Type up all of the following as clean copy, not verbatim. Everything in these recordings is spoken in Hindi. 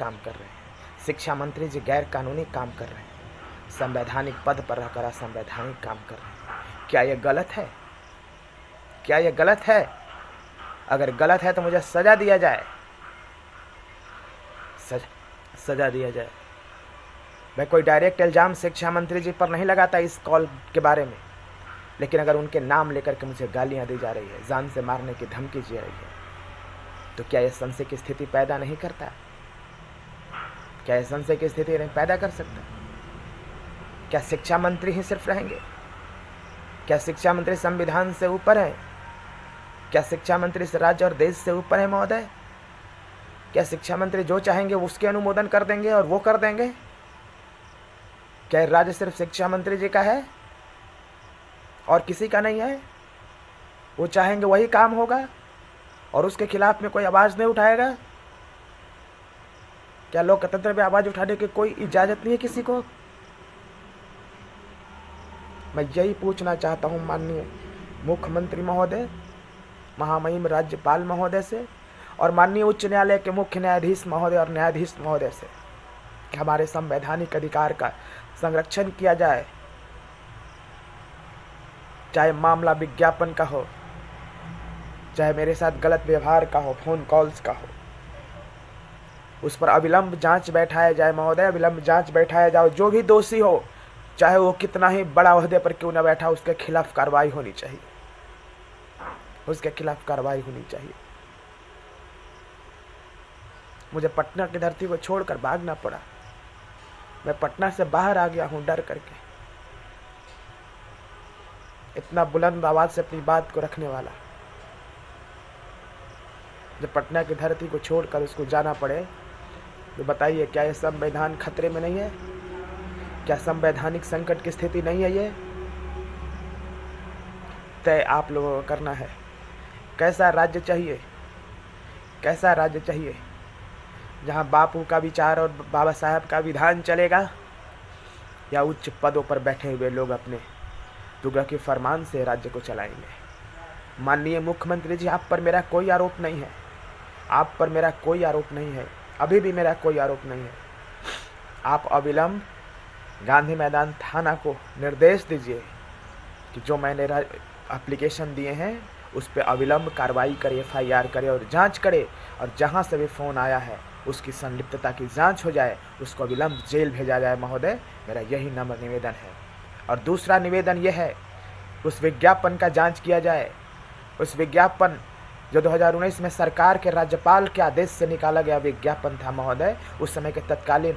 काम कर रहे हैं, शिक्षा मंत्री जी गैर कानूनी काम कर रहे हैं, संवैधानिक पद पर रहकर असंवैधानिक काम कर रहे हैं। क्या ये गलत है? क्या ये गलत है? अगर गलत है तो मुझे सजा दिया जाए, सजा दिया जाए। मैं कोई डायरेक्ट इल्ज़ाम शिक्षा मंत्री जी पर नहीं लगाता इस कॉल के बारे में, लेकिन अगर उनके नाम लेकर के मुझे गालियां दी जा रही है, जान से मारने की धमकी दी जा रही है, तो क्या यह संशय की स्थिति पैदा नहीं करता? क्या यह संशय की स्थिति नहीं पैदा कर सकता? क्या शिक्षा मंत्री ही सिर्फ रहेंगे? क्या शिक्षा मंत्री संविधान से ऊपर है? क्या शिक्षा मंत्री इस राज्य और देश से ऊपर है महोदय? क्या शिक्षा मंत्री जो चाहेंगे उसके अनुमोदन कर देंगे और वो कर देंगे? क्या राज्य सिर्फ शिक्षा मंत्री जी का है और किसी का नहीं है? वो चाहेंगे वही काम होगा और उसके खिलाफ में कोई आवाज़ नहीं उठाएगा? क्या लोकतंत्र में आवाज़ उठाने की कोई इजाज़त नहीं है किसी को? मैं यही पूछना चाहता हूँ माननीय मुख्यमंत्री महोदय, महामहिम राज्यपाल महोदय से और माननीय उच्च न्यायालय के मुख्य न्यायाधीश महोदय और न्यायाधीश महोदय से कि हमारे संवैधानिक अधिकार का संरक्षण किया जाए। चाहे मामला विज्ञापन का हो, चाहे मेरे साथ गलत व्यवहार का हो, फोन कॉल्स का हो, उस पर अविलंब जांच बैठाया जाए महोदय, अविलंब जांच बैठाया जाए। जो भी दोषी हो, चाहे वो कितना ही बड़ा ओहदे पर क्यों न बैठा, उसके खिलाफ कार्रवाई होनी चाहिए, उसके खिलाफ कार्रवाई होनी चाहिए। मुझे पटना की धरती को छोड़कर भागना पड़ा। मैं पटना से बाहर आ गया हूं डर करके। इतना बुलंद आवाज से अपनी बात को रखने वाला, जब पटना की धरती को छोड़कर उसको जाना पड़े तो बताइए, क्या यह संविधान खतरे में नहीं है? क्या संवैधानिक संकट की स्थिति नहीं है? ये तय आप लोगों को करना है। कैसा राज्य चाहिए? कैसा राज्य चाहिए जहां बापू का विचार और बाबा साहब का विधान चलेगा, या उच्च पदों पर बैठे हुए लोग अपने दुर्गा के फरमान से राज्य को चलाएंगे? माननीय मुख्यमंत्री जी, आप पर मेरा कोई आरोप नहीं है, आप पर मेरा कोई आरोप नहीं है, अभी भी मेरा कोई आरोप नहीं है। आप अविलंब गांधी मैदान थाना को निर्देश दीजिए कि जो मैंने एप्लीकेशन दिए हैं उस पर अविलंब कार्रवाई करे, FIR करे और जांच करे, और जहां से भी फ़ोन आया है उसकी संलिप्तता की जांच हो जाए, उसको अविलंब जेल भेजा जाए महोदय। मेरा यही नम्र निवेदन है। और दूसरा निवेदन यह है, उस विज्ञापन का जांच किया जाए। उस विज्ञापन जो 2019 में सरकार के राज्यपाल के आदेश से निकाला गया विज्ञापन था महोदय, उस समय के तत्कालीन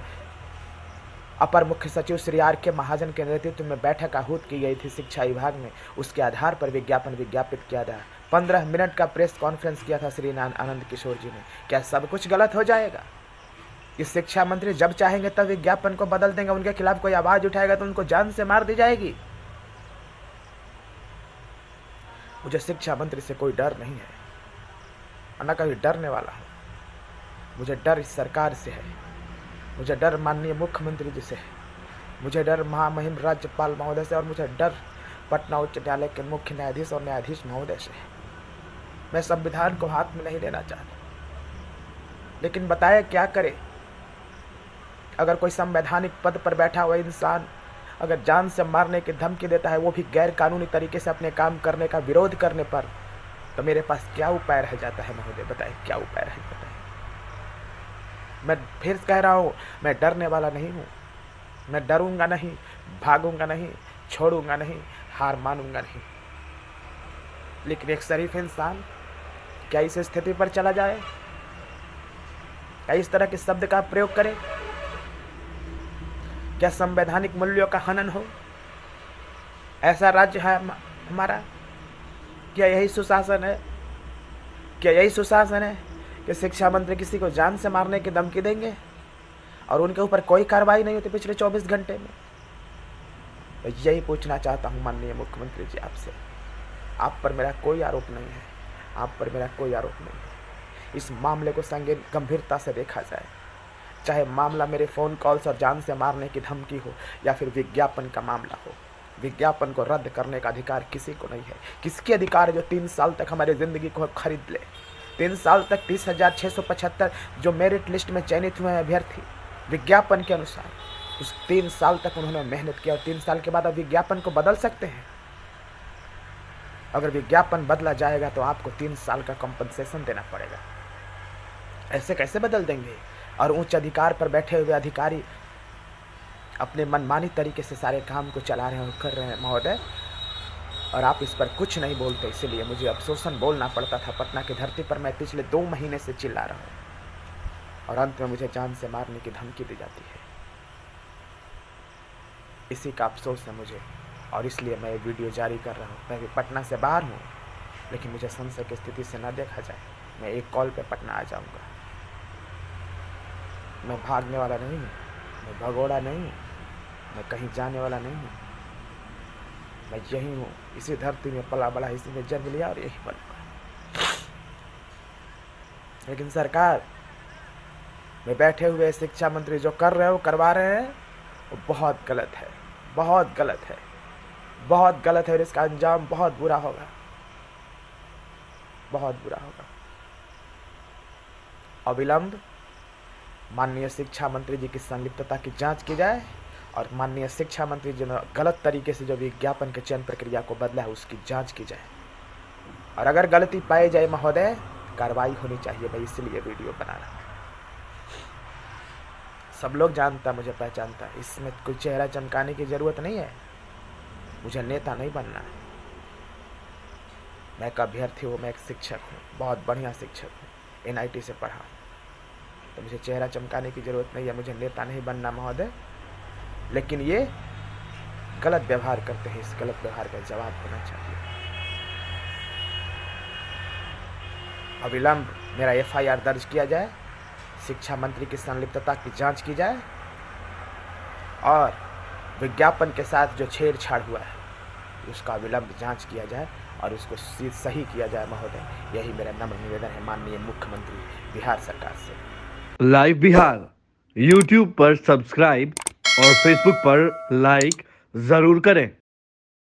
अपर मुख्य सचिव श्री RK महाजन के नेतृत्व में बैठक आहूत की गई थी शिक्षा विभाग में। उसके आधार पर विज्ञापन विज्ञापित किया था। 15 मिनट का प्रेस कॉन्फ्रेंस किया था श्री आनंद किशोर जी ने। क्या सब कुछ गलत हो जाएगा? इस शिक्षा मंत्री जब चाहेंगे तब विज्ञापन को बदल देंगे। उनके खिलाफ कोई आवाज उठाएगा तो उनको जान से मार दी जाएगी। मुझे शिक्षा मंत्री से कोई डर नहीं है, न कभी डरने वाला हूँ। मुझे डर इस सरकार से है, मुझे डर माननीय मुख्यमंत्री जी से है, मुझे डर महामहिम राज्यपाल महोदय से, और मुझे डर पटना उच्च न्यायालय के मुख्य न्यायाधीश और न्यायाधीश महोदय से है। मैं संविधान को हाथ में नहीं लेना चाहता, लेकिन बताए क्या करे? अगर कोई संवैधानिक पद पर बैठा हुआ इंसान अगर जान से मारने की धमकी देता है, वो भी गैर कानूनी तरीके से अपने काम करने का विरोध करने पर, तो मेरे पास क्या उपाय रह जाता है महोदय? बताए क्या उपाय रह जाता है? मैं फिर कह रहा हूँ, मैं डरने वाला नहीं हूँ। मैं डरूंगा नहीं, भागूंगा नहीं, छोड़ूंगा नहीं, हार मानूंगा नहीं। लेकिन एक शरीफ इंसान क्या इस स्थिति पर चला जाए? क्या इस तरह के शब्द का प्रयोग करे? क्या संवैधानिक मूल्यों का हनन हो? ऐसा राज्य है हमारा? क्या यही सुशासन है? क्या यही सुशासन है कि शिक्षा मंत्री किसी को जान से मारने की धमकी देंगे और उनके ऊपर कोई कार्रवाई नहीं होती पिछले 24 घंटे में? तो यही पूछना चाहता हूं माननीय मुख्यमंत्री जी आपसे। आप पर मेरा कोई आरोप नहीं है, आप पर मेरा कोई आरोप नहीं है। इस मामले को संगीन गंभीरता से देखा जाए, चाहे मामला मेरे फ़ोन कॉल्स और जान से मारने की धमकी हो या फिर विज्ञापन का मामला हो। विज्ञापन को रद्द करने का अधिकार किसी को नहीं है। किसके अधिकार है जो 3 साल तक हमारी ज़िंदगी को खरीद ले? 3 साल तक 30,675 जो मेरिट लिस्ट में चयनित हुए हैं अभ्यर्थी विज्ञापन के अनुसार, उस 3 साल तक उन्होंने मेहनत किया और 3 साल के बाद अब विज्ञापन को बदल सकते हैं। अगर विज्ञापन बदला जाएगा तो आपको 3 साल का कंपनसेशन देना पड़ेगा। ऐसे कैसे बदल देंगे? और उच्च अधिकार पर बैठे हुए अधिकारी अपने मनमानी तरीके से सारे काम को चला रहे हैं और कर रहे हैं महोदय, और आप इस पर कुछ नहीं बोलते। इसीलिए मुझे अफसोसन बोलना पड़ता था। पटना की धरती पर मैं पिछले 2 महीने से चिल्ला रहा हूँ और अंत में मुझे जान से मारने की धमकी दी जाती है। इसी का अफसोस है मुझे, और इसलिए मैं ये वीडियो जारी कर रहा हूँ। मैं भी पटना से बाहर हूँ, लेकिन मुझे संशय की स्थिति से न देखा जाए। मैं एक कॉल पे पटना आ जाऊँगा। मैं भागने वाला नहीं हूँ, मैं भगोड़ा नहीं हूँ, मैं कहीं जाने वाला नहीं हूँ। मैं यही हूँ, इसी धरती में पला बड़ा, इसी में जन्म लिया और यही बनूंगा। लेकिन सरकार में बैठे हुए शिक्षा मंत्री जो कर रहे हो, करवा रहे हैं, वो बहुत गलत है, बहुत गलत है, बहुत गलत है, और इसका अंजाम बहुत बुरा होगा, बहुत बुरा होगा। अविलंब माननीय शिक्षा मंत्री जी की संलिप्तता की जांच की जाए और माननीय शिक्षा मंत्री जी ने गलत तरीके से जो विज्ञापन के चयन प्रक्रिया को बदला है उसकी जांच की जाए, और अगर गलती पाई जाए महोदय, कार्रवाई होनी चाहिए। भाई इसलिए वीडियो बना रहा हूँ। सब लोग जानता, मुझे पहचानता, इसमें कोई चेहरा चमकाने की जरूरत नहीं है। मुझे नेता नहीं बनना है। मैं एक अभ्यर्थी हूँ, मैं एक शिक्षक हूँ, बहुत बढ़िया शिक्षक हूँ, NIT से पढ़ा हूँ, तो मुझे चेहरा चमकाने की जरूरत नहीं है। मुझे नेता नहीं बनना महोदय, लेकिन ये गलत व्यवहार करते हैं, इस गलत व्यवहार का जवाब होना चाहिए। अविलंब मेरा FIR दर्ज किया जाए, शिक्षा मंत्री की संलिप्तता की जांच की जाए, और विज्ञापन के साथ जो छेड़छाड़ हुआ है उसका विलंब जांच किया जाए और उसको सही किया जाए महोदय। यही मेरा नम्र निवेदन है माननीय मुख्यमंत्री बिहार सरकार से। लाइव बिहार YouTube पर सब्सक्राइब और Facebook पर लाइक जरूर करें।